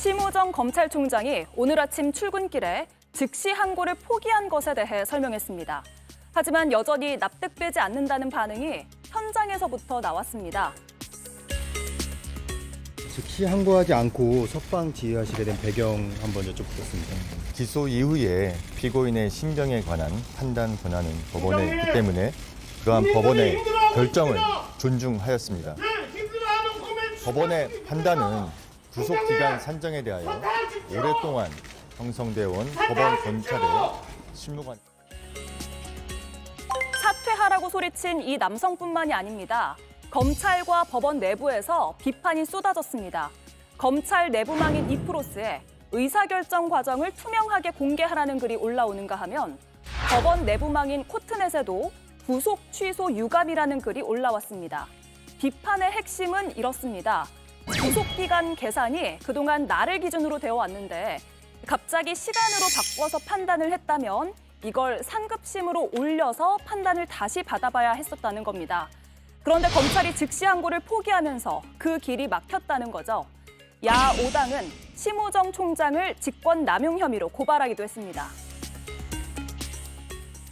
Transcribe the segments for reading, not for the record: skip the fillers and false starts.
심우정 검찰총장이 오늘 아침 출근길에 즉시 항고를 포기한 것에 대해 설명했습니다. 하지만 여전히 납득되지 않는다는 반응이 현장에서부터 나왔습니다. 즉시 항고하지 않고 석방 지휘하시게 된 배경 한번 여쭤보겠습니다. 기소 이후에 피고인의 심정에 관한 판단 권한은 법원에 있기 때문에 그러한 법원의 결정을 존중하였습니다. 법원의 판단은 구속기간 산정에 대하여 오랫동안 형성되어 온 법원 검찰의 실무관. 사퇴하라고 소리친 이 남성뿐만이 아닙니다. 검찰과 법원 내부에서 비판이 쏟아졌습니다. 검찰 내부망인 이프로스에 의사결정 과정을 투명하게 공개하라는 글이 올라오는가 하면 법원 내부망인 코트넷에도 구속 취소 유감이라는 글이 올라왔습니다. 비판의 핵심은 이렇습니다. 구속기간 계산이 그동안 날을 기준으로 되어 왔는데 갑자기 시간으로 바꿔서 판단을 했다면 이걸 상급심으로 올려서 판단을 다시 받아봐야 했었다는 겁니다. 그런데 검찰이 즉시 항고를 포기하면서 그 길이 막혔다는 거죠. 야 5당은 심우정 총장을 직권 남용 혐의로 고발하기도 했습니다.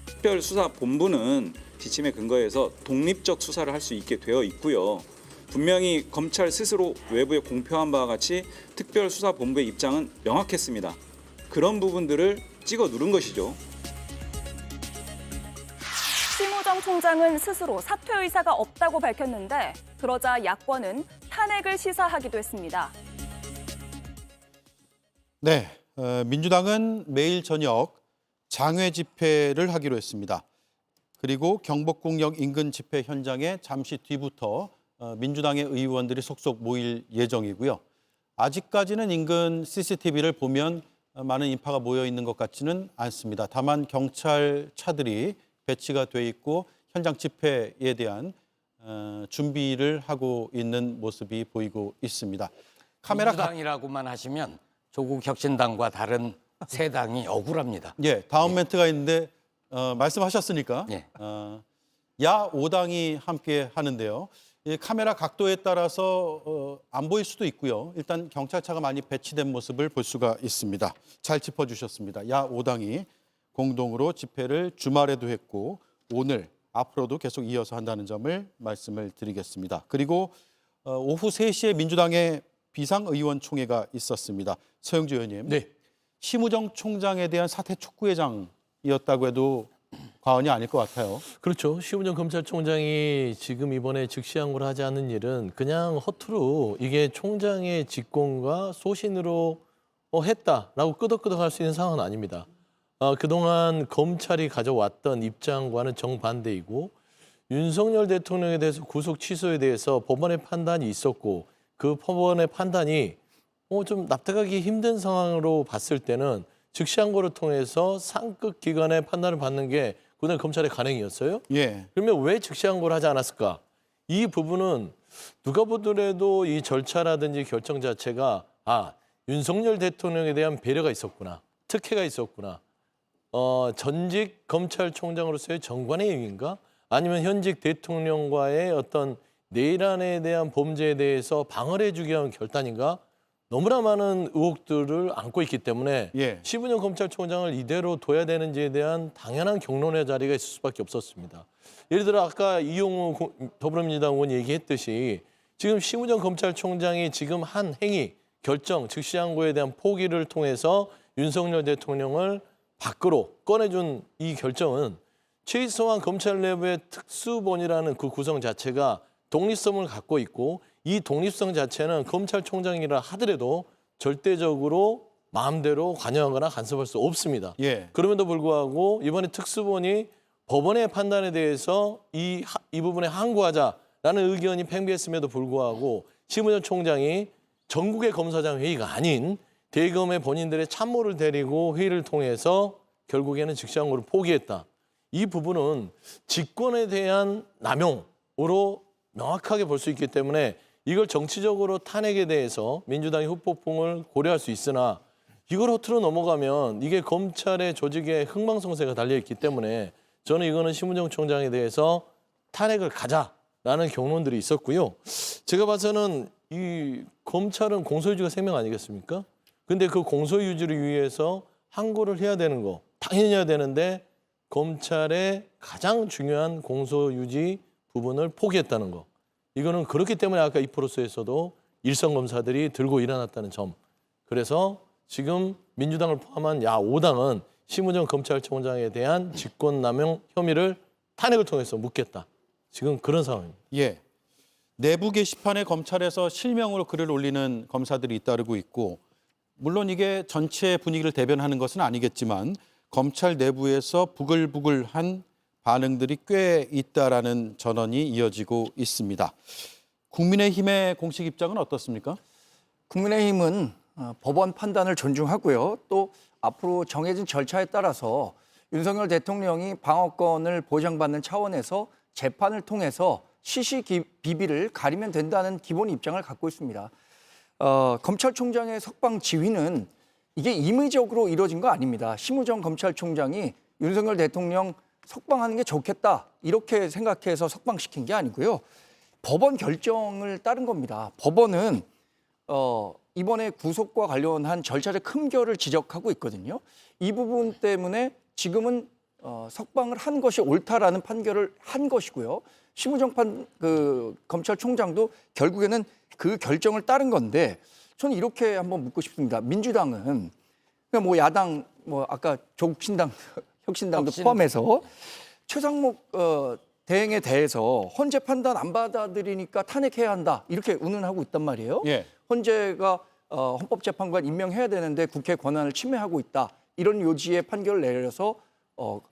특별수사본부는 지침에 근거해서 독립적 수사를 할 수 있게 되어 있고요. 분명히 검찰 스스로 외부에 공표한 바와 같이 특별수사본부의 입장은 명확했습니다. 그런 부분들을 찍어 누른 것이죠. 심우정 총장은 스스로 사퇴 의사가 없다고 밝혔는데 그러자 야권은 탄핵을 시사하기도 했습니다. 네, 민주당은 매일 저녁 장외 집회를 하기로 했습니다. 그리고 경복궁역 인근 집회 현장에 잠시 뒤부터 민주당의 의원들이 속속 모일 예정이고요. 아직까지는 인근 CCTV를 보면 많은 인파가 모여 있는 것 같지는 않습니다. 다만 경찰 차들이 배치가 돼 있고 현장 집회에 대한 준비를 하고 있는 모습이 보이고 있습니다. 민주당이라고만 하시면 조국 혁신당과 다른 세 당이 억울합니다. 예, 다음 멘트가 있는데 말씀하셨으니까 예. 야 5당이 함께 하는데요. 이 카메라 각도에 따라서 안 보일 수도 있고요. 일단 경찰차가 많이 배치된 모습을 볼 수가 있습니다. 잘 짚어주셨습니다. 야 5당이 공동으로 집회를 주말에도 했고 오늘 앞으로도 계속 이어서 한다는 점을 말씀을 드리겠습니다. 그리고 오후 3시에 민주당의 비상의원총회가 있었습니다. 서영주 의원님, 네. 심우정 총장에 대한 사퇴 촉구회장이었다고 해도 과언이 아닐 것 같아요. 그렇죠. 심우정 검찰총장이 지금 이번에 즉시 항고를 하지 않는 일은 그냥 허투루 이게 총장의 직권과 소신으로 했다라고 끄덕끄덕할 수 있는 상황은 아닙니다. 그동안 검찰이 가져왔던 입장과는 정반대이고 윤석열 대통령에 대해서 구속 취소에 대해서 법원의 판단이 있었고 그 법원의 판단이 좀 납득하기 힘든 상황으로 봤을 때는 즉시 항고를 통해서 상급 기관의 판단을 받는 게 그날 검찰의 관행이었어요. 예. 그러면 왜 즉시 항고를 하지 않았을까? 이 부분은 누가 보더라도 이 절차라든지 결정 자체가 윤석열 대통령에 대한 배려가 있었구나. 특혜가 있었구나. 전직 검찰총장으로서의 정관의 의미인가? 아니면 현직 대통령과의 어떤 내란에 대한 범죄에 대해서 방어를 해주기 위한 결단인가? 너무나 많은 의혹들을 안고 있기 때문에 예. 심우정 검찰총장을 이대로 둬야 되는지에 대한 당연한 경론의 자리가 있을 수밖에 없었습니다. 예를 들어 아까 이용우 더불어민주당 의원이 얘기했듯이 지금 심우정 검찰총장이 지금 한 행위, 결정, 즉시 항고에 대한 포기를 통해서 윤석열 대통령을 밖으로 꺼내준 이 결정은 최소한 검찰 내부의 특수본이라는 그 구성 자체가 독립성을 갖고 있고 이 독립성 자체는 검찰총장이라 하더라도 절대적으로 마음대로 관여하거나 간섭할 수 없습니다. 예. 그럼에도 불구하고 이번에 특수본이 법원의 판단에 대해서 이 부분에 항고하자라는 의견이 팽배했음에도 불구하고 심우정 총장이 전국의 검사장 회의가 아닌 대검의 본인들의 참모를 데리고 회의를 통해서 결국에는 즉시 항고를 포기했다. 이 부분은 직권에 대한 남용으로 명확하게 볼 수 있기 때문에 이걸 정치적으로 탄핵에 대해서 민주당이 후폭풍을 고려할 수 있으나 이걸 허투루 넘어가면 이게 검찰의 조직에 흥망성쇠가 달려있기 때문에 저는 이거는 심우정 총장에 대해서 탄핵을 가자라는 경론들이 있었고요. 제가 봐서는 이 검찰은 공소유지가 생명 아니겠습니까? 근데 그 공소 유지를 위해서 항고를 해야 되는 거 당연히 해야 되는데 검찰의 가장 중요한 공소 유지 부분을 포기했다는 거. 이거는 그렇기 때문에 아까 이 프로세스에서도 일선 검사들이 들고 일어났다는 점. 그래서 지금 민주당을 포함한 야5당은 심우정 검찰총장에 대한 직권남용 혐의를 탄핵을 통해서 묻겠다. 지금 그런 상황입니다. 예. 내부 게시판에 검찰에서 실명으로 글을 올리는 검사들이 잇따르고 있고 물론 이게 전체 분위기를 대변하는 것은 아니겠지만 검찰 내부에서 부글부글한 반응들이 꽤 있다라는 전언이 이어지고 있습니다. 국민의힘의 공식 입장은 어떻습니까? 국민의힘은 법원 판단을 존중하고요. 또 앞으로 정해진 절차에 따라서 윤석열 대통령이 방어권을 보장받는 차원에서 재판을 통해서 시시비비를 가리면 된다는 기본 입장을 갖고 있습니다. 검찰총장의 석방 지휘는 이게 임의적으로 이루어진 거 아닙니다. 심우정 검찰총장이 윤석열 대통령 석방하는 게 좋겠다 이렇게 생각해서 석방시킨 게 아니고요. 법원 결정을 따른 겁니다. 법원은 이번에 구속과 관련한 절차적 흠결을 지적하고 있거든요. 이 부분 때문에 지금은 석방을 한 것이 옳다라는 판결을 한 것이고요. 심우정 검찰총장도 결국에는 그 결정을 따른 건데 저는 이렇게 한번 묻고 싶습니다. 민주당은 그러니까 뭐 야당 아까 조국 혁신당도 포함해서 최상목 대행에 대해서 헌재 판단 안 받아들이니까 탄핵해야 한다 이렇게 운운하고 있단 말이에요. 예. 헌재가 헌법재판관 임명해야 되는데 국회 권한을 침해하고 있다 이런 요지의 판결을 내려서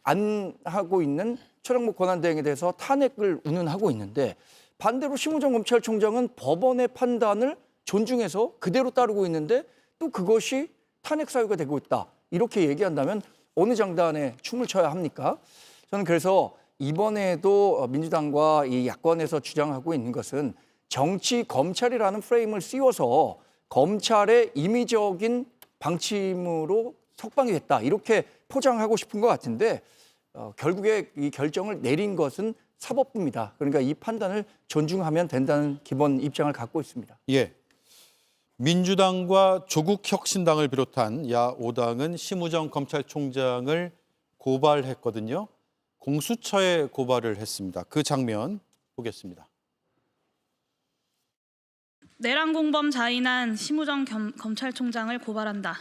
안 하고 있는 최상목 권한대행에 대해서 탄핵을 운운하고 있는데 반대로 심우정 검찰총장은 법원의 판단을 존중해서 그대로 따르고 있는데 또 그것이 탄핵 사유가 되고 있다 이렇게 얘기한다면 어느 장단에 춤을 춰야 합니까? 저는 그래서 이번에도 민주당과 이 야권에서 주장하고 있는 것은 정치 검찰이라는 프레임을 씌워서 검찰의 임의적인 방침으로 석방이 됐다 이렇게 포장하고 싶은 것 같은데 결국에 이 결정을 내린 것은 사법부입니다. 그러니까 이 판단을 존중하면 된다는 기본 입장을 갖고 있습니다. 예. 민주당과 조국혁신당을 비롯한 야5당은 심우정 검찰총장을 고발했거든요. 공수처에 고발을 했습니다. 그 장면 보겠습니다. 내란 공범 자인한 심우정 검찰총장을 고발한다.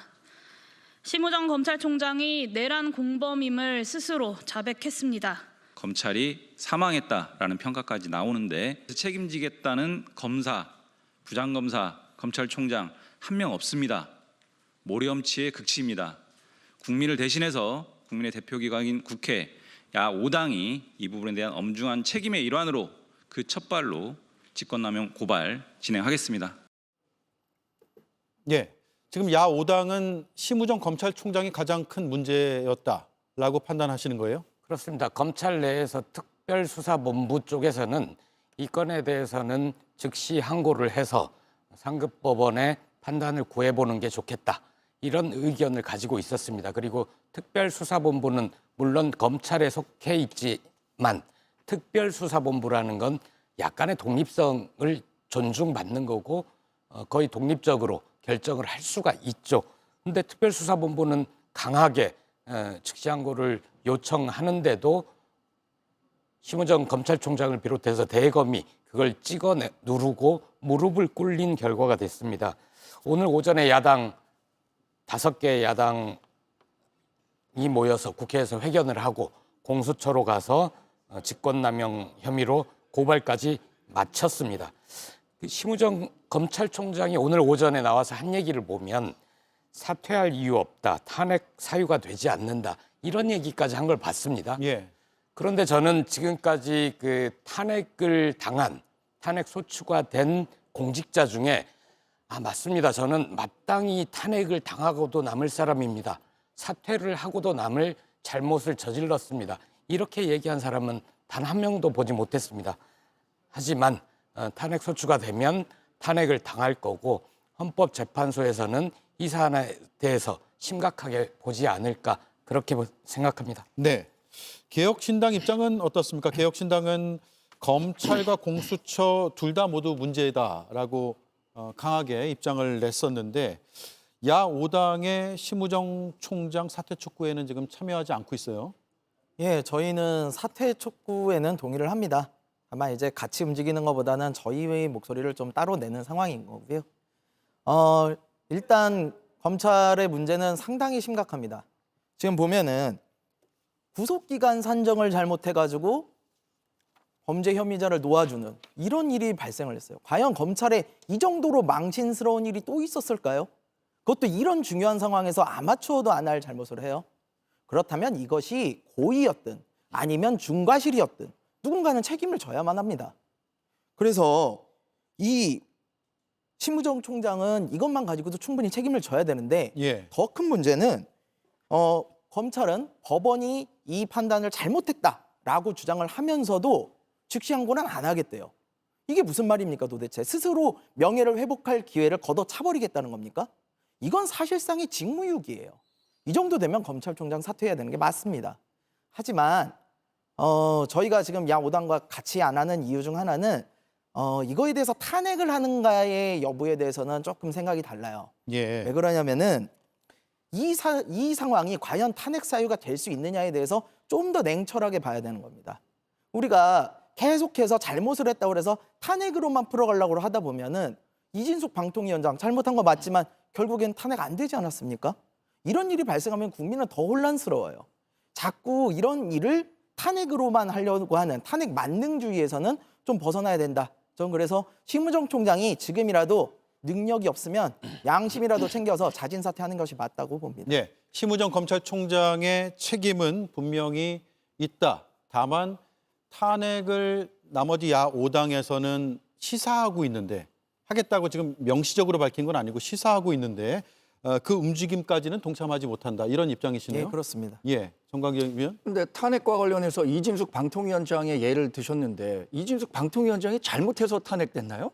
심우정 검찰총장이 내란 공범임을 스스로 자백했습니다. 검찰이 사망했다라는 평가까지 나오는데 책임지겠다는 검사, 부장검사, 검찰총장 한 명 없습니다. 모렴치의 극치입니다. 국민을 대신해서 국민의 대표기관인 국회 야5당이 이 부분에 대한 엄중한 책임의 일환으로 그 첫발로 직권남용 고발 진행하겠습니다. 예. 지금 야5당은 심우정 검찰총장이 가장 큰 문제였다라고 판단하시는 거예요? 그렇습니다. 검찰 내에서 특별수사본부 쪽에서는 이 건에 대해서는 즉시 항고를 해서 상급법원의 판단을 구해보는 게 좋겠다. 이런 의견을 가지고 있었습니다. 그리고 특별수사본부는 물론 검찰에 속해 있지만 특별수사본부라는 건 약간의 독립성을 존중받는 거고 거의 독립적으로 결정을 할 수가 있죠. 그런데 특별수사본부는 강하게 즉시항고를 요청하는데도 심우정 검찰총장을 비롯해서 대검이 그걸 찍어 누르고 무릎을 꿇린 결과가 됐습니다. 오늘 오전에 야당 5개 야당이 모여서 국회에서 회견을 하고 공수처로 가서 직권남용 혐의로 고발까지 마쳤습니다. 심우정 검찰총장이 오늘 오전에 나와서 한 얘기를 보면 사퇴할 이유 없다, 탄핵 사유가 되지 않는다 이런 얘기까지 한 걸 봤습니다. 예. 그런데 저는 지금까지 그 탄핵을 당한 탄핵 소추가 된 공직자 중에 맞습니다. 저는 마땅히 탄핵을 당하고도 남을 사람입니다. 사퇴를 하고도 남을 잘못을 저질렀습니다. 이렇게 얘기한 사람은 단 한 명도 보지 못했습니다. 하지만 탄핵 소추가 되면 탄핵을 당할 거고 헌법재판소에서는 이 사안에 대해서 심각하게 보지 않을까 그렇게 생각합니다. 네. 개혁신당 입장은 어떻습니까? 개혁신당은 검찰과 공수처 둘 다 모두 문제다라고 강하게 입장을 냈었는데 야5당의 심우정 총장 사퇴 촉구에는 지금 참여하지 않고 있어요. 예, 저희는 사퇴 촉구에는 동의를 합니다. 다만 이제 같이 움직이는 것보다는 저희의 목소리를 좀 따로 내는 상황인 거고요. 일단 검찰의 문제는 상당히 심각합니다. 지금 보면은 구속기간 산정을 잘못해가지고 범죄 혐의자를 놓아주는 이런 일이 발생을 했어요. 과연 검찰에 이 정도로 망신스러운 일이 또 있었을까요? 그것도 이런 중요한 상황에서 아마추어도 안 할 잘못을 해요. 그렇다면 이것이 고의였든 아니면 중과실이었든 누군가는 책임을 져야만 합니다. 그래서 이 심우정 총장은 이것만 가지고도 충분히 책임을 져야 되는데 예. 더 큰 문제는 검찰은 법원이 이 판단을 잘못했다라고 주장을 하면서도 즉시 항고는 안 하겠대요. 이게 무슨 말입니까 도대체? 스스로 명예를 회복할 기회를 걷어차버리겠다는 겁니까? 이건 사실상의 직무유기예요. 이 정도 되면 검찰총장 사퇴해야 되는 게 맞습니다. 하지만 저희가 지금 야5당과 같이 안 하는 이유 중 하나는 이거에 대해서 탄핵을 하는가의 여부에 대해서는 조금 생각이 달라요. 예. 왜 그러냐면은 이 상황이 과연 탄핵 사유가 될 수 있느냐에 대해서 좀 더 냉철하게 봐야 되는 겁니다. 우리가 계속해서 잘못을 했다고 해서 탄핵으로만 풀어가려고 하다 보면은 이진숙 방통위원장 잘못한 거 맞지만 결국엔 탄핵 안 되지 않았습니까? 이런 일이 발생하면 국민은 더 혼란스러워요. 자꾸 이런 일을 탄핵으로만 하려고 하는 탄핵 만능주의에서는 좀 벗어나야 된다. 저는 그래서 심우정 총장이 지금이라도 능력이 없으면 양심이라도 챙겨서 자진 사퇴하는 것이 맞다고 봅니다. 예. 심우정 검찰총장의 책임은 분명히 있다. 다만 탄핵을 나머지 야5당에서는 시사하고 있는데 하겠다고 지금 명시적으로 밝힌 건 아니고 시사하고 있는데 그 움직임까지는 동참하지 못한다. 이런 입장이시네요. 네, 그렇습니다. 예. 정광재 위원. 근데 탄핵과 관련해서 이진숙 방통위원장의 예를 드셨는데 이진숙 방통위원장이 잘못해서 탄핵됐나요?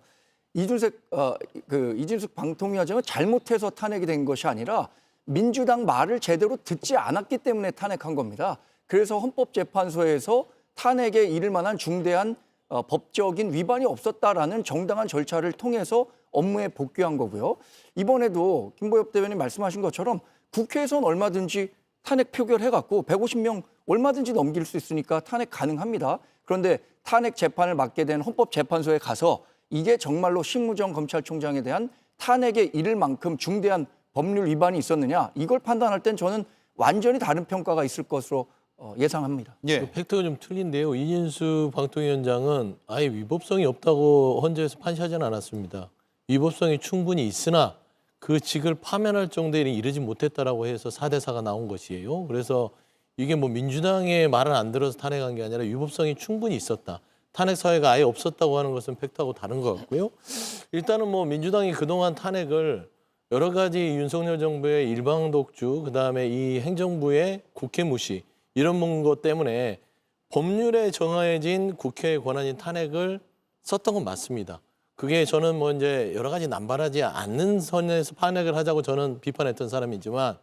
이진숙 방통위원장은 잘못해서 탄핵이 된 것이 아니라 민주당 말을 제대로 듣지 않았기 때문에 탄핵한 겁니다. 그래서 헌법재판소에서 탄핵에 이를 만한 중대한 법적인 위반이 없었다라는 정당한 절차를 통해서 업무에 복귀한 거고요. 이번에도 김보엽 대변인 말씀하신 것처럼 국회에서는 얼마든지 탄핵 표결해갖고 150명 얼마든지 넘길 수 있으니까 탄핵 가능합니다. 그런데 탄핵 재판을 맡게 된 헌법재판소에 가서 이게 정말로 심우정 검찰총장에 대한 탄핵에 이를 만큼 중대한 법률 위반이 있었느냐 이걸 판단할 땐 저는 완전히 다른 평가가 있을 것으로 예상합니다. 예. 팩트가 좀 틀린데요. 이진수 방통위원장은 아예 위법성이 없다고 헌재에서 판시하지는 않았습니다. 위법성이 충분히 있으나 그 직을 파면할 정도에 이르지 못했다라고 해서 4대4가 나온 것이에요. 그래서 이게 뭐 민주당의 말을 안 들어서 탄핵한 게 아니라 위법성이 충분히 있었다. 탄핵 사회가 아예 없었다고 하는 것은 팩트하고 다른 것 같고요. 일단은 뭐 민주당이 그동안 탄핵을 여러 가지 윤석열 정부의 일방 독주, 그다음에 이 행정부의 국회 무시 이런 것 때문에 법률에 정해진 국회의 권한인 탄핵을 썼던 건 맞습니다. 그게 저는 뭐 이제 여러 가지 남발하지 않는 선에서 탄핵을 하자고 저는 비판했던 사람이지만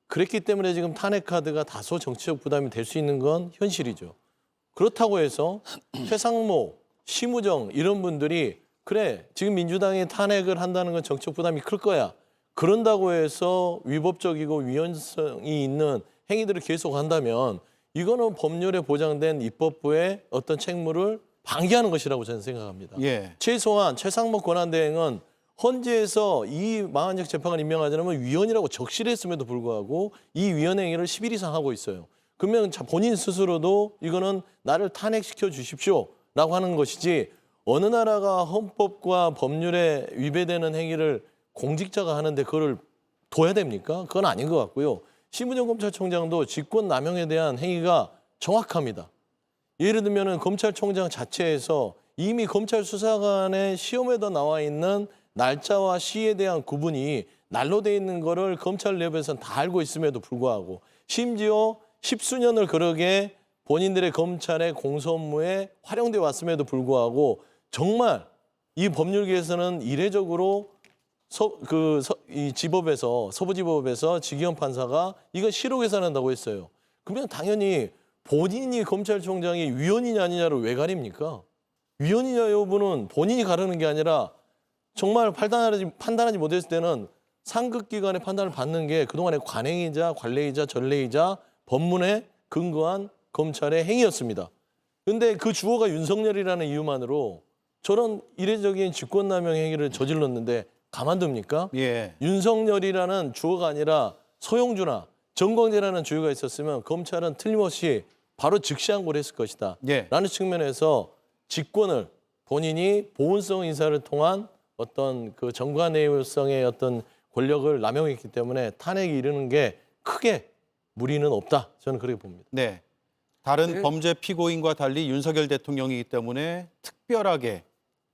그랬기 때문에 지금 탄핵 카드가 다소 정치적 부담이 될 수 있는 건 현실이죠. 그렇다고 해서 최상목, 심우정 이런 분들이 그래 지금 민주당이 탄핵을 한다는 건 정치적 부담이 클 거야. 그런다고 해서 위법적이고 위헌성이 있는 행위들을 계속한다면 이거는 법률에 보장된 입법부의 어떤 책무를 방기하는 것이라고 저는 생각합니다. 예. 최소한 최상목 권한대행은 헌재에서 이 망한적 재판관 임명하지 않으면 위헌이라고 적시했음에도 불구하고 이 위헌 행위를 10일 이상 하고 있어요. 그러면 본인 스스로도 이거는 나를 탄핵시켜 주십시오라고 하는 것이지 어느 나라가 헌법과 법률에 위배되는 행위를 공직자가 하는데 그거를 둬야 됩니까? 그건 아닌 것 같고요. 심우정 검찰총장도 직권남용에 대한 행위가 정확합니다. 예를 들면 검찰총장 자체에서 이미 검찰 수사관의 시험에도 나와 있는 날짜와 시에 대한 구분이 날로 돼 있는 거를 검찰 내부에서는 다 알고 있음에도 불구하고 심지어 십수년을 그러게 본인들의 검찰의 공소 업무에 활용돼 왔음에도 불구하고 정말 이 법률계에서는 이례적으로 이 지법에서 서부지법에서 지기현 판사가 이건 실효 계산한다고 했어요. 그러면 당연히 본인이 검찰총장이 위헌이냐 아니냐를 왜 가립니까? 위헌이냐 여부는 본인이 가르는 게 아니라 정말 판단하지 못했을 때는 상급기관의 판단을 받는 게 그동안의 관행이자 관례이자 전례이자 법문에 근거한 검찰의 행위였습니다. 근데 그 주어가 윤석열이라는 이유만으로 저런 이례적인 직권남용 행위를 저질렀는데 가만둡니까? 예. 윤석열이라는 주어가 아니라 서용주나 정광재라는 주어가 있었으면 검찰은 틀림없이 바로 즉시항고를 했을 것이다. 예. 라는 측면에서 직권을 본인이 보훈성 인사를 통한 어떤 그 정관예우성의 어떤 권력을 남용했기 때문에 탄핵이 이르는 게 크게 무리는 없다. 저는 그렇게 봅니다. 네. 다른 범죄 피고인과 달리 윤석열 대통령이기 때문에 특별하게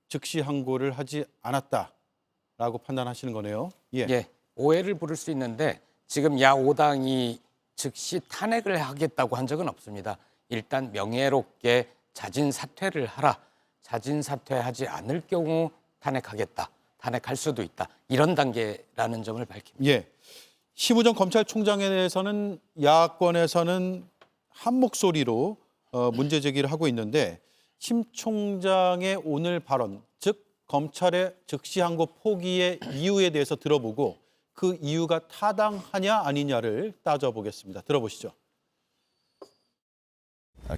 즉시 항고를 하지 않았다라고 판단하시는 거네요. 예. 예, 오해를 부를 수 있는데 지금 야 5당이 즉시 탄핵을 하겠다고 한 적은 없습니다. 일단 명예롭게 자진 사퇴를 하라. 자진 사퇴하지 않을 경우 탄핵하겠다. 탄핵할 수도 있다. 이런 단계라는 점을 밝힙니다. 예. 심우정 검찰총장에 대해서는 야권에서는 한 목소리로 문제 제기를 하고 있는데 심 총장의 오늘 발언, 즉 검찰의 즉시 항고 포기의 이유에 대해서 들어보고 그 이유가 타당하냐 아니냐를 따져보겠습니다. 들어보시죠.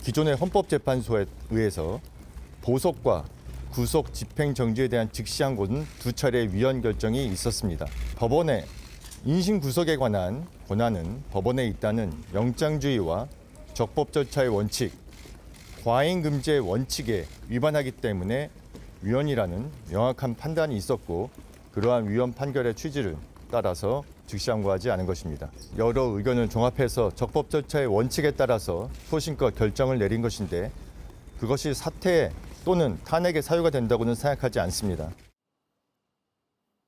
기존의 헌법재판소에 의해서 보석과 구속 집행정지에 대한 즉시항고는 2차례 위헌 결정이 있었습니다. 법원의 인신구속에 관한 권한은 법원에 있다는 영장주의와 적법 절차의 원칙, 과잉금지의 원칙에 위반하기 때문에 위헌이라는 명확한 판단이 있었고 그러한 위헌 판결의 취지를 따라서 즉시항고하지 않은 것입니다. 여러 의견을 종합해서 적법 절차의 원칙에 따라서 소신껏 결정을 내린 것인데 그것이 사퇴 또는 탄핵의 사유가 된다고는 생각하지 않습니다.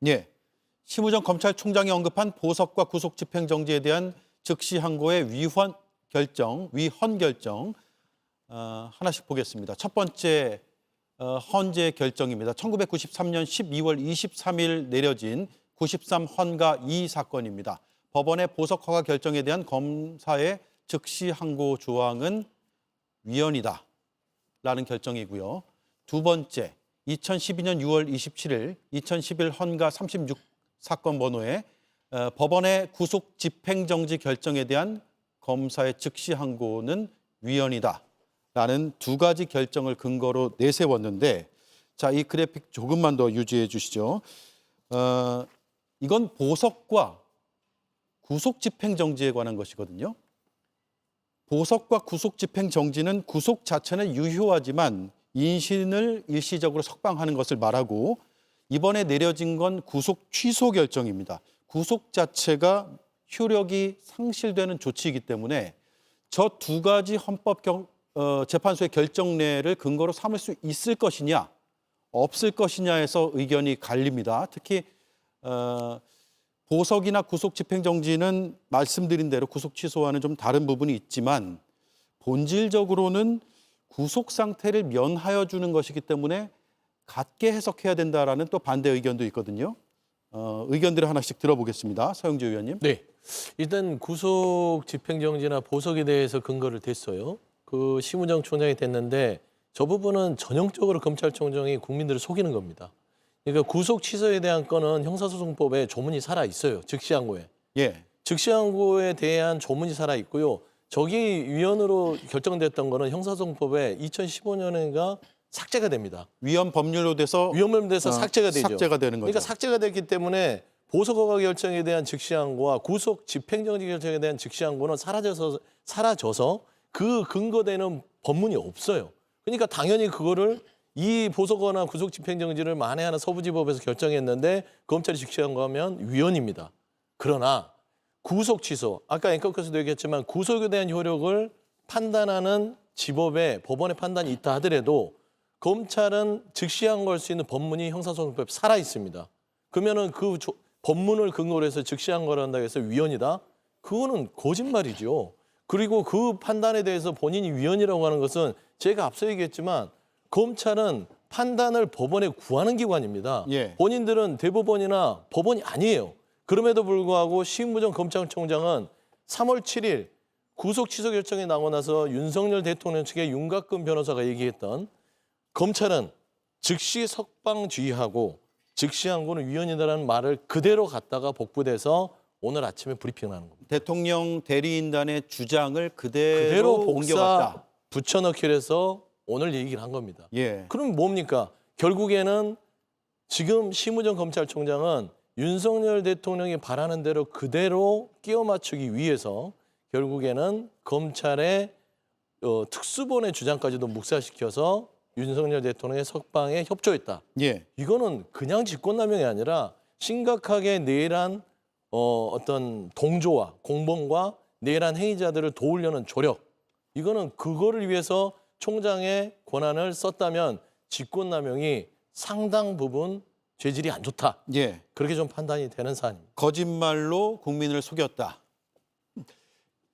예. 심우정 검찰총장이 언급한 보석과 구속 집행정지에 대한 즉시 항고의 위헌 결정 하나씩 보겠습니다. 첫 번째 헌재 결정입니다. 1993년 12월 23일 내려진 93헌가 2 사건입니다. 법원의 보석 허가 결정에 대한 검사의 즉시 항고 조항은 위헌이다 라는 결정이고요. 두 번째, 2012년 6월 27일 2011 헌가 36 사건 번호에 법원의 구속 집행정지 결정에 대한 검사의 즉시 항고는 위헌이다 라는 두 가지 결정을 근거로 내세웠는데 자, 이 그래픽 조금만 더 유지해 주시죠. 이건 보석과 구속 집행정지에 관한 것이거든요. 보석과 구속 집행정지는 구속 자체는 유효하지만 인신을 일시적으로 석방하는 것을 말하고 이번에 내려진 건 구속 취소 결정입니다. 구속 자체가 효력이 상실되는 조치이기 때문에 저 두 가지 헌법재판소의 결정례를 근거로 삼을 수 있을 것이냐 없을 것이냐에서 의견이 갈립니다. 특히 보석이나 구속 집행정지는 말씀드린 대로 구속 취소와는 좀 다른 부분이 있지만 본질적으로는 구속 상태를 면하여 주는 것이기 때문에 같게 해석해야 된다라는 또 반대 의견도 있거든요. 의견들을 하나씩 들어보겠습니다. 서영주 의원님. 네. 일단 구속 집행정지나 보석에 대해서 근거를 댔어요. 그 심우정 총장이 됐는데 저 부분은 전형적으로 검찰총장이 국민들을 속이는 겁니다. 그러니까 구속 취소에 대한 건은 형사소송법에 조문이 살아 있어요. 즉시항고에. 예. 즉시항고에 대한 조문이 살아 있고요. 저기 위헌으로 결정됐던 거는 형사소송법에 2015년인가 삭제가 됩니다. 위헌 법률로 돼서 삭제가 되죠. 삭제가 되는 거죠. 그러니까 삭제가 됐기 때문에 보석허가 결정에 대한 즉시항고와 구속 집행정지 결정에 대한 즉시항고는 사라져서 그 근거되는 법문이 없어요. 그러니까 당연히 그거를 이 보석허나 구속 집행정지를 만회하는 서부지법에서 결정했는데 검찰이 즉시항고하면 위헌입니다. 그러나 구속 취소, 아까 앵커께서도 얘기했지만 구속에 대한 효력을 판단하는 지법에 법원의 판단이 있다 하더라도 검찰은 즉시항고할 수 있는 법문이 형사소송법에 살아 있습니다. 그러면은 그 법문을 근거로 해서 즉시항고를 한다고 해서 위헌이다? 그거는 거짓말이죠. 그리고 그 판단에 대해서 본인이 위헌이라고 하는 것은 제가 앞서 얘기했지만 검찰은 판단을 법원에 구하는 기관입니다. 예. 본인들은 대법원이나 법원이 아니에요. 그럼에도 불구하고 심우정 검찰총장은 3월 7일 구속 취소 결정이 나고 나서 윤석열 대통령 측의 윤곽근 변호사가 얘기했던 검찰은 즉시 석방주의하고 즉시항고는 위헌이다라는 말을 그대로 갖다가 복부돼서 오늘 아침에 브리핑을 하는 겁니다. 대통령 대리인단의 주장을 그대로 그대로 복사 옮겨갔다. 붙여넣기를 해서 오늘 얘기를 한 겁니다. 예. 그럼 뭡니까? 결국에는 지금 심우정 검찰총장은 윤석열 대통령이 바라는 대로 그대로 끼워 맞추기 위해서 결국에는 검찰의 특수본의 주장까지도 묵살시켜서 윤석열 대통령의 석방에 협조했다. 예. 이거는 그냥 직권남용이 아니라 심각하게 내란 어떤 동조와 공범과 내란 행위자들을 도우려는 조력. 이거는 그거를 위해서 총장의 권한을 썼다면 직권남용이 상당 부분 죄질이 안 좋다. 예. 그렇게 좀 판단이 되는 사안입니다. 거짓말로 국민을 속였다.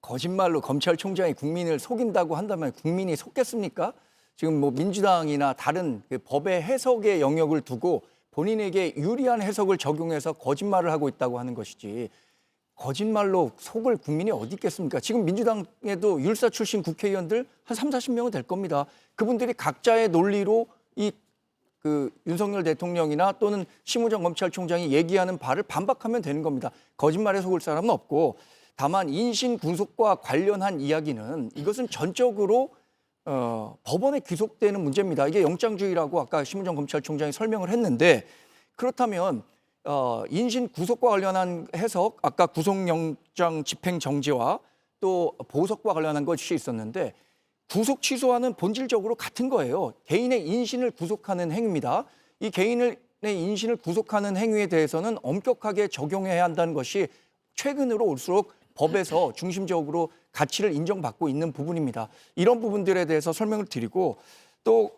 거짓말로 검찰총장이 국민을 속인다고 한다면 국민이 속겠습니까? 지금 뭐 민주당이나 다른 그 법의 해석의 영역을 두고 본인에게 유리한 해석을 적용해서 거짓말을 하고 있다고 하는 것이지 거짓말로 속을 국민이 어디 있겠습니까? 지금 민주당에도 율사 출신 국회의원들 한 30-40명은 될 겁니다. 그분들이 각자의 논리로 그 윤석열 대통령이나 또는 심우정 검찰총장이 얘기하는 바를 반박하면 되는 겁니다. 거짓말에 속을 사람은 없고 다만 인신 구속과 관련한 이야기는 이것은 전적으로 법원에 귀속되는 문제입니다. 이게 영장주의라고 아까 심우정 검찰총장이 설명을 했는데 그렇다면 인신 구속과 관련한 해석, 아까 구속영장 집행 정지와 또 보석과 관련한 것이 있었는데 구속 취소와는 본질적으로 같은 거예요. 개인의 인신을 구속하는 행위입니다. 이 개인의 인신을 구속하는 행위에 대해서는 엄격하게 적용해야 한다는 것이 최근으로 올수록 법에서 중심적으로 가치를 인정받고 있는 부분입니다. 이런 부분들에 대해서 설명을 드리고 또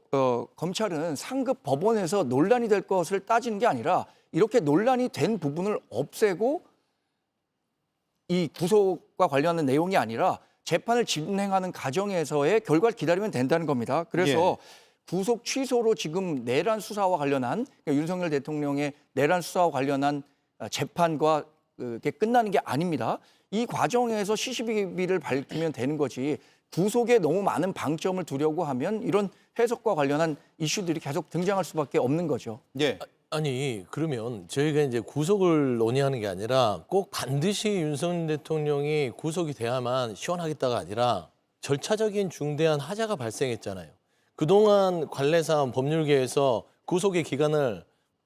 검찰은 상급 법원에서 논란이 될 것을 따지는 게 아니라 이렇게 논란이 된 부분을 없애고 이 구속과 관련한 내용이 아니라 재판을 진행하는 과정에서의 결과를 기다리면 된다는 겁니다. 그래서 구속 취소로 지금 내란 수사와 관련한 그러니까 윤석열 대통령의 내란 수사와 관련한 재판과 그게 끝나는 게 아닙니다. 이 과정에서 시시비비를 밝히면 되는 거지 구속에 너무 많은 방점을 두려고 하면 이런 해석과 관련한 이슈들이 계속 등장할 수밖에 없는 거죠. 예. 아니 그러면 저희가 이제 구속을 논의하는 게 아니라 꼭 반드시 윤석열 대통령이 구속이 돼야만 시원하겠다가 아니라 절차적인 중대한 하자가 발생했잖아요. 그동안 관례상 법률계에서 구속의 기간을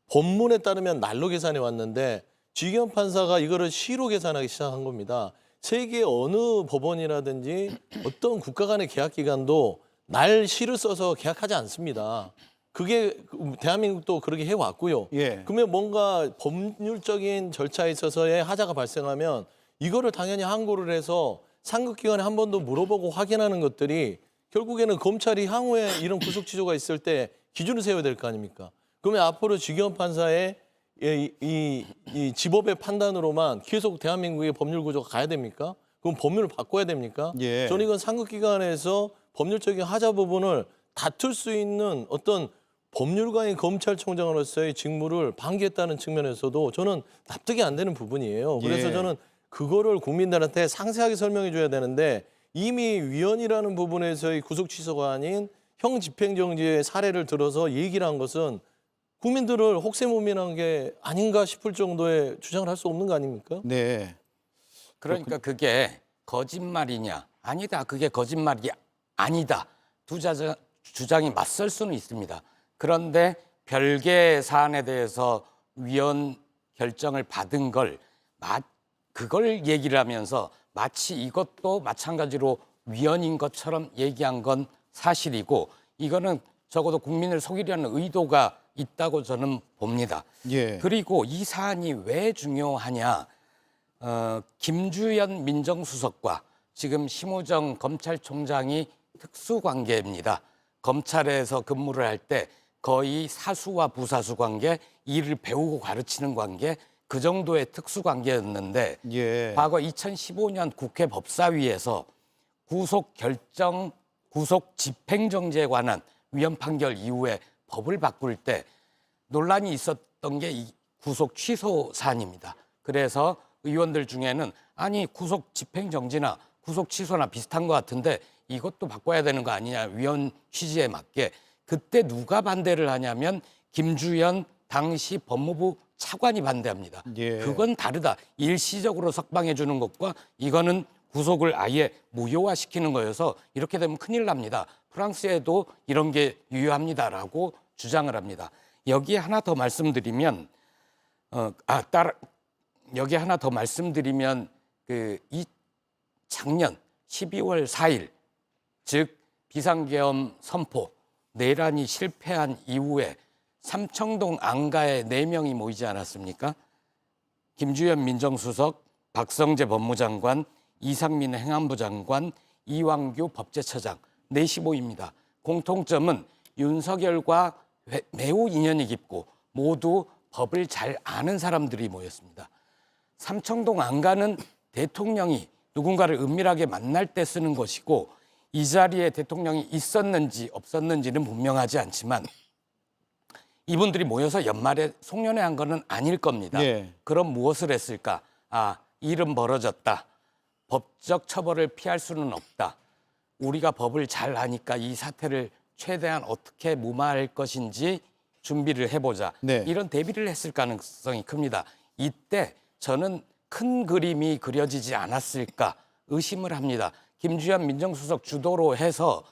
법문에 따르면 날로 계산해 왔는데 지기현 판사가 이거를 시로 계산하기 시작한 겁니다. 세계 어느 법원이라든지 어떤 국가 간의 계약 기간도 날 시를 써서 계약하지 않습니다. 그게 대한민국도 그렇게 해왔고요. 예. 그러면 뭔가 법률적인 절차에 있어서의 하자가 발생하면 이거를 당연히 항고를 해서 상급기관에 한 번 더 물어보고 확인하는 것들이 결국에는 검찰이 향후에 이런 구속 취소가 있을 때 기준을 세워야 될 거 아닙니까? 그러면 앞으로 지기현 판사의 이 지법의 판단으로만 계속 대한민국의 법률 구조가 가야 됩니까? 그럼 법률을 바꿔야 됩니까? 예. 저는 이건 상급기관에서 법률적인 하자 부분을 다툴 수 있는 어떤 법률가인 검찰총장으로서의 직무를 방기했다는 측면에서도 저는 납득이 안 되는 부분이에요. 그래서 예. 저는 그거를 국민들한테 상세하게 설명해 줘야 되는데 이미 위헌이라는 부분에서의 구속 취소가 아닌 형 집행정지의 사례를 들어서 얘기를 한 것은 국민들을 혹세무민한 게 아닌가 싶을 정도의 주장을 할 수 없는 거 아닙니까? 네. 그러니까 그게 거짓말이냐 아니다 그게 거짓말이 아니다 두 주장이 맞설 수는 있습니다. 그런데 별개의 사안에 대해서 위헌 결정을 받은 걸 그걸 얘기를 하면서 마치 이것도 마찬가지로 위헌인 것처럼 얘기한 건 사실이고 이거는 적어도 국민을 속이려는 의도가 있다고 저는 봅니다. 예. 그리고 이 사안이 왜 중요하냐? 김주현 민정수석과 지금 심우정 검찰총장이 특수관계입니다. 검찰에서 근무를 할 때 거의 사수와 부사수 관계, 일을 배우고 가르치는 관계, 그 정도의 특수관계였는데 예. 과거 2015년 국회 법사위에서 구속 집행정지에 관한 위헌 판결 이후에 법을 바꿀 때 논란이 있었던 게 이 구속 취소 사안입니다. 그래서 의원들 중에는 아니 구속 집행정지나 구속 취소나 비슷한 것 같은데 이것도 바꿔야 되는 거 아니냐 위헌 취지에 맞게 그때 누가 반대를 하냐면 김주현 당시 법무부 차관이 반대합니다. 예. 그건 다르다. 일시적으로 석방해 주는 것과 이거는 구속을 아예 무효화시키는 거여서 이렇게 되면 큰일 납니다. 프랑스에도 이런 게 유효합니다라고 주장을 합니다. 여기에 하나 더 말씀드리면 여기 하나 더 말씀드리면 이 작년 12월 4일 즉 비상계엄 선포 내란이 실패한 이후에 삼청동 안가에 4명이 모이지 않았습니까? 김주현 민정수석, 박성재 법무장관, 이상민 행안부 장관, 이왕규 법제처장 넷이 모입니다. 공통점은 윤석열과 매우 인연이 깊고 모두 법을 잘 아는 사람들이 모였습니다. 삼청동 안가는 대통령이 누군가를 은밀하게 만날 때 쓰는 것이고 이 자리에 대통령이 있었는지 없었는지는 분명하지 않지만 이분들이 모여서 연말에 송년회 한 거는 아닐 겁니다. 예. 그럼 무엇을 했을까? 일은 벌어졌다. 법적 처벌을 피할 수는 없다. 우리가 법을 잘 아니까 이 사태를 최대한 어떻게 무마할 것인지 준비를 해보자. 네. 이런 대비를 했을 가능성이 큽니다. 이때 저는 큰 그림이 그려지지 않았을까 의심을 합니다. 김주현 민정수석 주도로 해서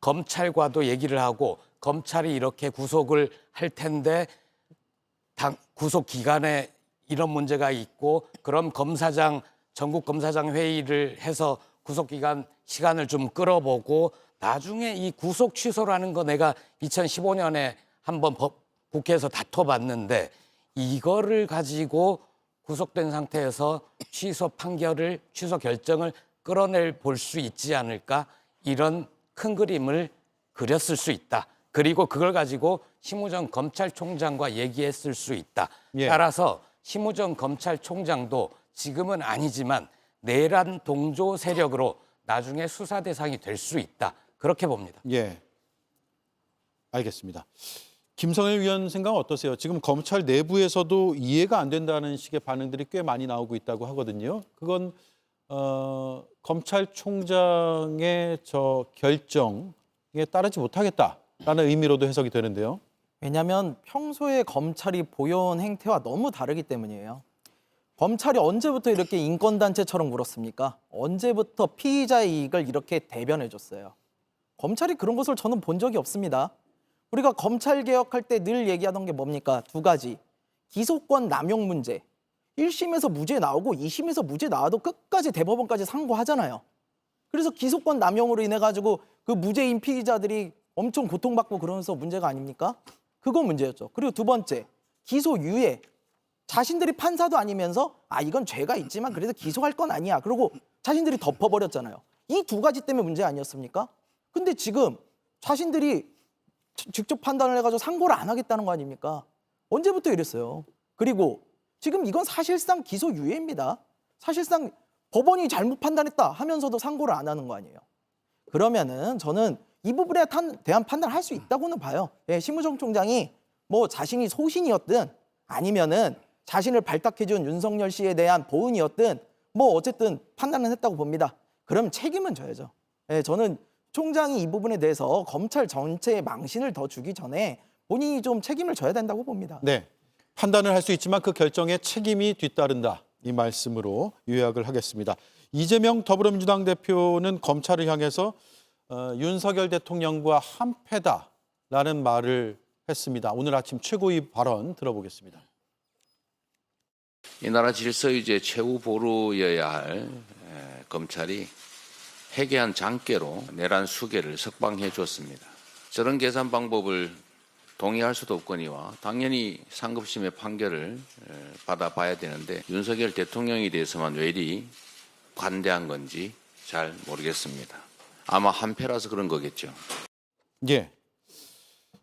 검찰과도 얘기를 하고 검찰이 이렇게 구속을 할 텐데 구속 기간에 이런 문제가 있고 그럼 전국 검사장 회의를 해서 구속 기간 시간을 좀 끌어보고 나중에 이 구속 취소라는 거 내가 2015년에 한번 국회에서 다퉈봤는데 이거를 가지고 구속된 상태에서 취소 결정을 끌어낼 볼 수 있지 않을까 이런 큰 그림을 그렸을 수 있다. 그리고 그걸 가지고 심우정 검찰총장과 얘기했을 수 있다. 예. 따라서 심우정 검찰총장도 지금은 아니지만 내란 동조 세력으로 나중에 수사 대상이 될 수 있다. 그렇게 봅니다. 예. 알겠습니다. 김성일 위원 생각은 어떠세요? 지금 검찰 내부에서도 이해가 안 된다는 식의 반응들이 꽤 많이 나오고 있다고 하거든요. 그건 검찰총장의 저 결정에 따르지 못하겠다라는 의미로도 해석이 되는데요. 왜냐하면 평소에 검찰이 보여온 행태와 너무 다르기 때문이에요. 검찰이 언제부터 이렇게 인권단체처럼 굴었습니까? 언제부터 피의자의 이익을 이렇게 대변해줬어요? 검찰이 그런 것을 저는 본 적이 없습니다. 우리가 검찰개혁할 때 늘 얘기하던 게 뭡니까? 2가지. 기소권 남용 문제. 1심에서 무죄 나오고 2심에서 무죄 나와도 끝까지 대법원까지 상고하잖아요. 그래서 기소권 남용으로 인해 가지고 그 무죄인 피의자들이 엄청 고통받고 그러면서 문제가 아닙니까? 그거 문제였죠. 그리고 2번째, 기소유예. 자신들이 판사도 아니면서 이건 죄가 있지만 그래도 기소할 건 아니야. 그리고 자신들이 덮어버렸잖아요. 이 2가지 때문에 문제 아니었습니까? 근데 지금 자신들이 직접 판단을 해가지고 상고를 안 하겠다는 거 아닙니까? 언제부터 이랬어요? 그리고 지금 이건 사실상 기소유예입니다. 사실상 법원이 잘못 판단했다 하면서도 상고를 안 하는 거 아니에요. 그러면은 저는 이 부분에 대한 판단을 할 수 있다고는 봐요. 예, 심우정 총장이 뭐 자신이 소신이었든 아니면은 자신을 발탁해준 윤석열 씨에 대한 보은이었든 뭐 어쨌든 판단을 했다고 봅니다. 그럼 책임은 져야죠. 예, 저는 총장이 이 부분에 대해서 검찰 전체에 망신을 더 주기 전에 본인이 좀 책임을 져야 된다고 봅니다. 네. 판단을 할 수 있지만 그 결정에 책임이 뒤따른다. 이 말씀으로 요약을 하겠습니다. 이재명 더불어민주당 대표는 검찰을 향해서 윤석열 대통령과 한패다라는 말을 했습니다. 오늘 아침 최고위 발언 들어보겠습니다. 이 나라 질서유지의 최후 보루여야 할 검찰이 해괴한 장깨로 내란 수괴를 석방해 줬습니다. 저런 계산 방법을 동의할 수도 없거니와 당연히 상급심의 판결을 받아봐야 되는데 윤석열 대통령에 대해서만 왜 이리 관대한 건지 잘 모르겠습니다. 아마 한패라서 그런 거겠죠. 예.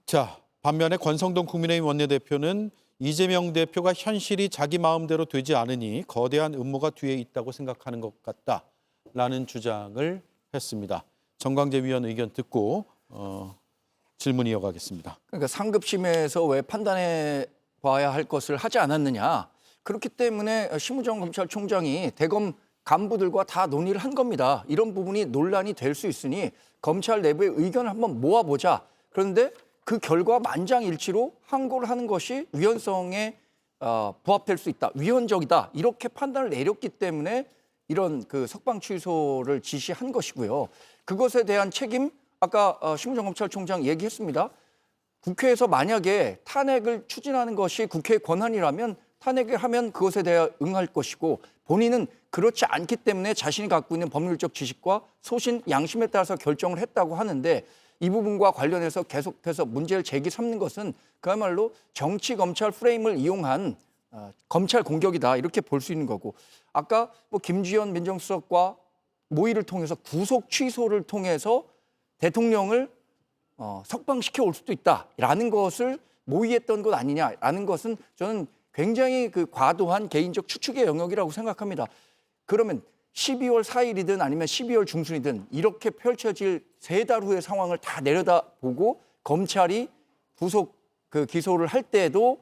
자, 반면에 권성동 국민의힘 원내대표는 이재명 대표가 현실이 자기 마음대로 되지 않으니 거대한 음모가 뒤에 있다고 생각하는 것 같다라는 주장을 했습니다. 정광재 위원 의견 듣고 질문 이어가겠습니다. 그러니까 상급심에서 왜 판단해 봐야 할 것을 하지 않았느냐. 그렇기 때문에 심우정 검찰총장이 대검 간부들과 다 논의를 한 겁니다. 이런 부분이 논란이 될 수 있으니 검찰 내부의 의견을 한번 모아보자. 그런데 그 결과 만장일치로 항고를 하는 것이 위헌성에 부합될 수 있다, 위헌적이다 이렇게 판단을 내렸기 때문에 이런 그 석방 취소를 지시한 것이고요. 그것에 대한 책임 아까 심우정 검찰총장 얘기했습니다. 국회에서 만약에 탄핵을 추진하는 것이 국회의 권한이라면 탄핵을 하면 그것에 대해 응할 것이고 본인은 그렇지 않기 때문에 자신이 갖고 있는 법률적 지식과 소신, 양심에 따라서 결정을 했다고 하는데 이 부분과 관련해서 계속해서 문제를 제기 삼는 것은 그야말로 정치 검찰 프레임을 이용한 검찰 공격이다 이렇게 볼 수 있는 거고 아까 뭐 김주현 민정수석과 모의를 통해서 구속 취소를 통해서 대통령을 석방시켜 올 수도 있다라는 것을 모의했던 것 아니냐라는 것은 저는 굉장히 그 과도한 개인적 추측의 영역이라고 생각합니다. 그러면 12월 4일이든 아니면 12월 중순이든 이렇게 펼쳐질 3달 후의 상황을 다 내려다보고 검찰이 구속 그 기소를 할 때에도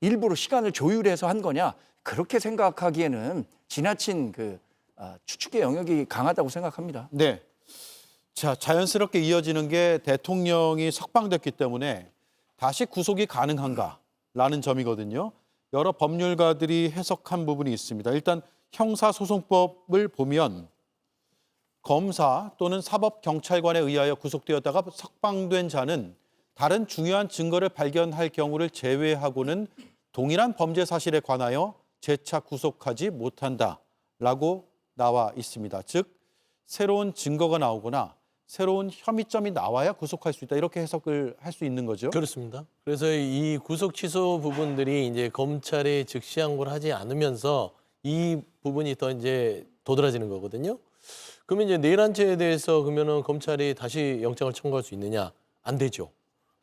일부러 시간을 조율해서 한 거냐 그렇게 생각하기에는 지나친 그 추측의 영역이 강하다고 생각합니다. 네. 자, 자연스럽게 이어지는 게 대통령이 석방됐기 때문에 다시 구속이 가능한가라는 점이거든요. 여러 법률가들이 해석한 부분이 있습니다. 일단 형사소송법을 보면 검사 또는 사법경찰관에 의하여 구속되었다가 석방된 자는 다른 중요한 증거를 발견할 경우를 제외하고는 동일한 범죄 사실에 관하여 재차 구속하지 못한다라고 나와 있습니다. 즉 새로운 증거가 나오거나 새로운 혐의점이 나와야 구속할 수 있다 이렇게 해석을 할 수 있는 거죠. 그렇습니다. 그래서 이 구속 취소 부분들이 이제 검찰이 즉시 항고를 하지 않으면서 이 부분이 더 이제 도드라지는 거거든요. 그러면 이제 내란죄에 대해서 그러면은 검찰이 다시 영장을 청구할 수 있느냐? 안 되죠.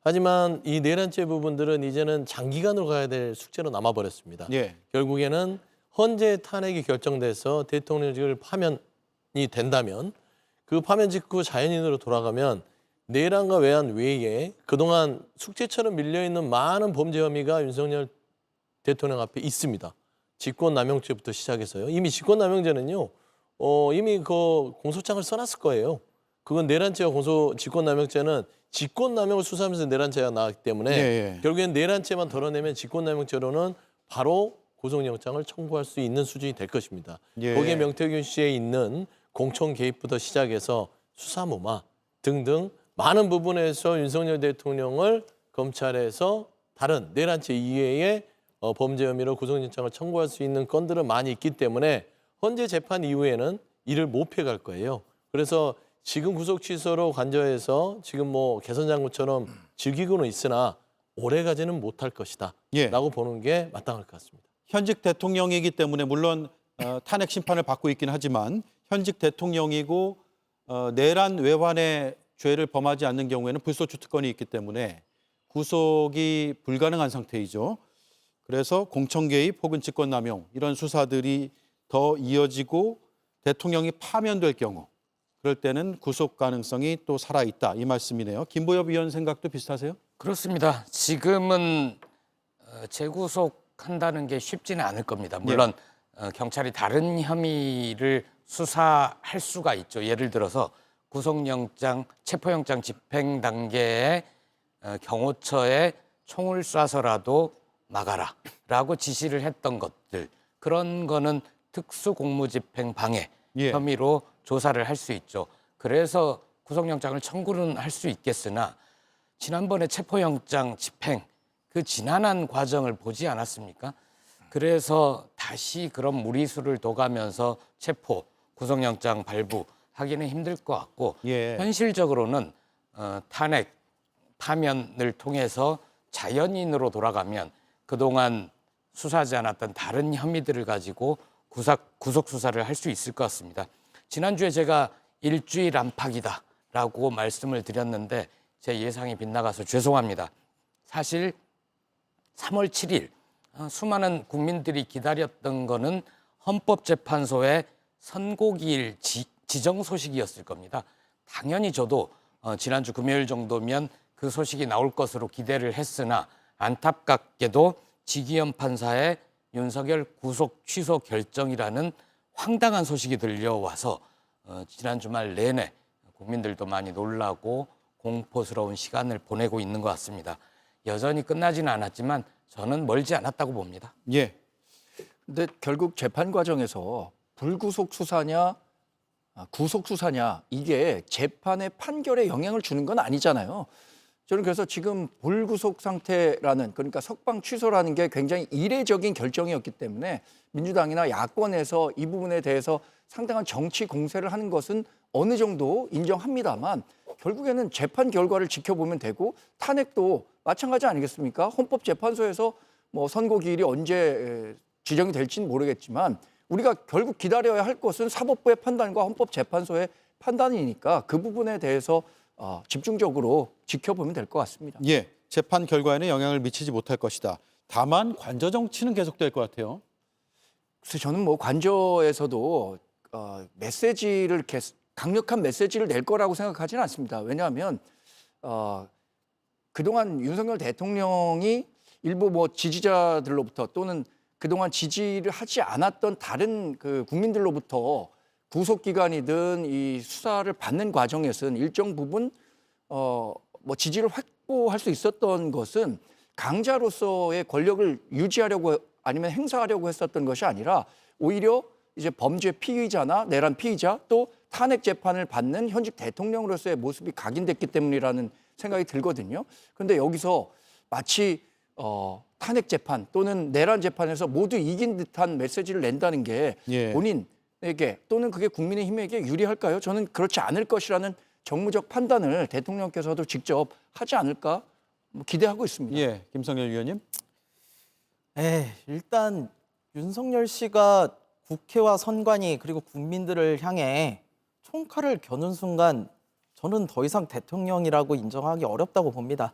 하지만 이 내란죄 부분들은 이제는 장기간으로 가야 될 숙제로 남아버렸습니다. 예. 결국에는 헌재 탄핵이 결정돼서 대통령직을 파면이 된다면 그 파면 직후 자연인으로 돌아가면 내란과 외환 외에 그동안 숙제처럼 밀려있는 많은 범죄 혐의가 윤석열 대통령 앞에 있습니다. 직권남용죄부터 시작해서요. 이미 직권남용죄는요. 이미 그 공소장을 써놨을 거예요. 그건 내란죄와 직권남용죄는 직권남용을 수사하면서 내란죄가 나왔기 때문에 결국엔 내란죄만 덜어내면 직권남용죄로는 바로 구속영장을 청구할 수 있는 수준이 될 것입니다. 거기에 명태균 씨에 있는 공천 개입부터 시작해서 수사무마 등등 많은 부분에서 윤석열 대통령을 검찰에서 다른 내란죄 이외의 범죄 혐의로 구속영장을 청구할 수 있는 건들은 많이 있기 때문에 헌재 재판 이후에는 이를 못 피해갈 거예요. 그래서 지금 구속 취소로 간주해서 지금 뭐 개선 장군처럼 즐기고는 있으나 오래가지는 못할 것이다 라고 보는 게 마땅할 것 같습니다. 현직 대통령이기 때문에 물론 탄핵 심판을 받고 있긴 하지만 현직 대통령이고 내란 외환의 죄를 범하지 않는 경우에는 불소추 특권이 있기 때문에 구속이 불가능한 상태이죠. 그래서 공천 개입 혹은 직권남용 이런 수사들이 더 이어지고 대통령이 파면될 경우 그럴 때는 구속 가능성이 또 살아있다 이 말씀이네요. 김보엽 의원 생각도 비슷하세요? 그렇습니다. 지금은 재구속한다는 게 쉽지는 않을 겁니다. 물론 경찰이 다른 혐의를 수사할 수가 있죠. 예를 들어서 구속영장, 체포영장 집행 단계에 경호처에 총을 쏴서라도 막아라라고 지시를 했던 것들 그런 거는 특수공무집행 방해 혐의로 조사를 할 수 있죠. 그래서 구속영장을 청구는 할 수 있겠으나 지난번에 체포영장 집행 그 지난한 과정을 보지 않았습니까? 그래서 다시 그런 무리수를 둬가면서 체포, 구속영장 발부하기는 힘들 것 같고 현실적으로는 탄핵, 파면을 통해서 자연인으로 돌아가면 그동안 수사하지 않았던 다른 혐의들을 가지고 구속 수사를 할 수 있을 것 같습니다. 지난주에 제가 일주일 안팎이다라고 말씀을 드렸는데 제 예상이 빗나가서 죄송합니다. 사실 3월 7일 수많은 국민들이 기다렸던 거는 헌법재판소의 선고기일 지정 소식이었을 겁니다. 당연히 저도 지난주 금요일 정도면 그 소식이 나올 것으로 기대를 했으나 안타깝게도 지기현 판사의 윤석열 구속 취소 결정이라는 황당한 소식이 들려와서 지난 주말 내내 국민들도 많이 놀라고 공포스러운 시간을 보내고 있는 것 같습니다. 여전히 끝나지는 않았지만 저는 멀지 않았다고 봅니다. 예. 근데 결국 재판 과정에서 불구속 수사냐 구속 수사냐 이게 재판의 판결에 영향을 주는 건 아니잖아요. 저는 그래서 지금 불구속 상태라는 그러니까 석방 취소라는 게 굉장히 이례적인 결정이었기 때문에 민주당이나 야권에서 이 부분에 대해서 상당한 정치 공세를 하는 것은 어느 정도 인정합니다만 결국에는 재판 결과를 지켜보면 되고 탄핵도 마찬가지 아니겠습니까? 헌법재판소에서 뭐 선고 기일이 언제 지정이 될지는 모르겠지만 우리가 결국 기다려야 할 것은 사법부의 판단과 헌법재판소의 판단이니까 그 부분에 대해서 집중적으로 지켜보면 될 것 같습니다. 예. 재판 결과에는 영향을 미치지 못할 것이다. 다만 관저 정치는 계속될 것 같아요. 그래서 저는 뭐 관저에서도 메시지를 이렇게 강력한 메시지를 낼 거라고 생각하지는 않습니다. 왜냐하면 그동안 윤석열 대통령이 일부 뭐 지지자들로부터 또는 그동안 지지를 하지 않았던 다른 그 국민들로부터 구속 기간이든 이 수사를 받는 과정에서는 일정 부분 뭐 지지를 확보할 수 있었던 것은 강자로서의 권력을 유지하려고 아니면 행사하려고 했었던 것이 아니라 오히려 이제 범죄 피의자나 내란 피의자 또 탄핵 재판을 받는 현직 대통령으로서의 모습이 각인됐기 때문이라는 생각이 들거든요. 그런데 여기서 마치 탄핵 재판 또는 내란 재판에서 모두 이긴 듯한 메시지를 낸다는 게 예. 본인에게 또는 그게 국민의힘에게 유리할까요? 저는 그렇지 않을 것이라는 정무적 판단을 대통령께서도 직접 하지 않을까 기대하고 있습니다. 예. 김성열 위원님. 일단 윤석열 씨가 국회와 선관위 그리고 국민들을 향해 총칼을 겨눈 순간 저는 더 이상 대통령이라고 인정하기 어렵다고 봅니다.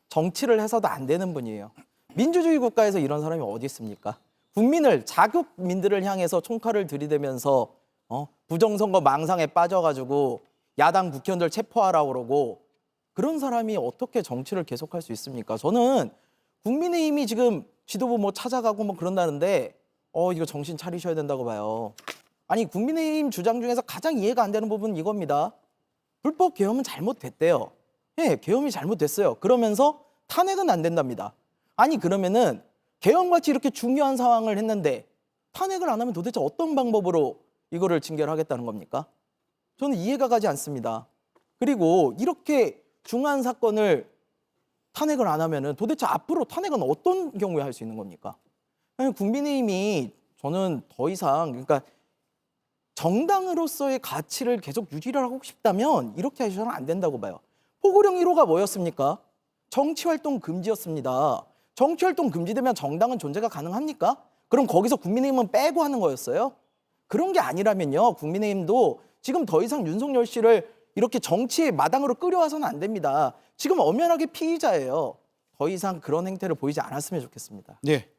정치를 해서도 안 되는 분이에요. 민주주의 국가에서 이런 사람이 어디 있습니까? 국민을 자국민들을 향해서 총칼을 들이대면서 부정선거 망상에 빠져가지고 야당 국회의원들 체포하라고 그러고 그런 사람이 어떻게 정치를 계속할 수 있습니까? 저는 국민의힘이 지금 지도부 뭐 찾아가고 뭐 그런다는데 이거 정신 차리셔야 된다고 봐요. 아니 국민의힘 주장 중에서 가장 이해가 안 되는 부분은 이겁니다. 불법 계엄은 잘못됐대요. 예, 계엄이 잘못됐어요. 그러면서 탄핵은 안 된답니다. 아니 그러면은 계엄같이 이렇게 중요한 상황을 했는데 탄핵을 안 하면 도대체 어떤 방법으로 이거를 징계를 하겠다는 겁니까? 저는 이해가 가지 않습니다. 그리고 이렇게 중요한 사건을 탄핵을 안 하면은 도대체 앞으로 탄핵은 어떤 경우에 할 수 있는 겁니까? 국민의힘이 저는 더 이상 그러니까 정당으로서의 가치를 계속 유지를 하고 싶다면 이렇게 하셔서는 안 된다고 봐요. 포고령 1호가 뭐였습니까? 정치활동 금지였습니다. 정치활동 금지되면 정당은 존재가 가능합니까? 그럼 거기서 국민의힘은 빼고 하는 거였어요? 그런 게 아니라면요. 국민의힘도 지금 더 이상 윤석열 씨를 이렇게 정치의 마당으로 끌어와서는 안 됩니다. 지금 엄연하게 피의자예요. 더 이상 그런 행태를 보이지 않았으면 좋겠습니다. 네.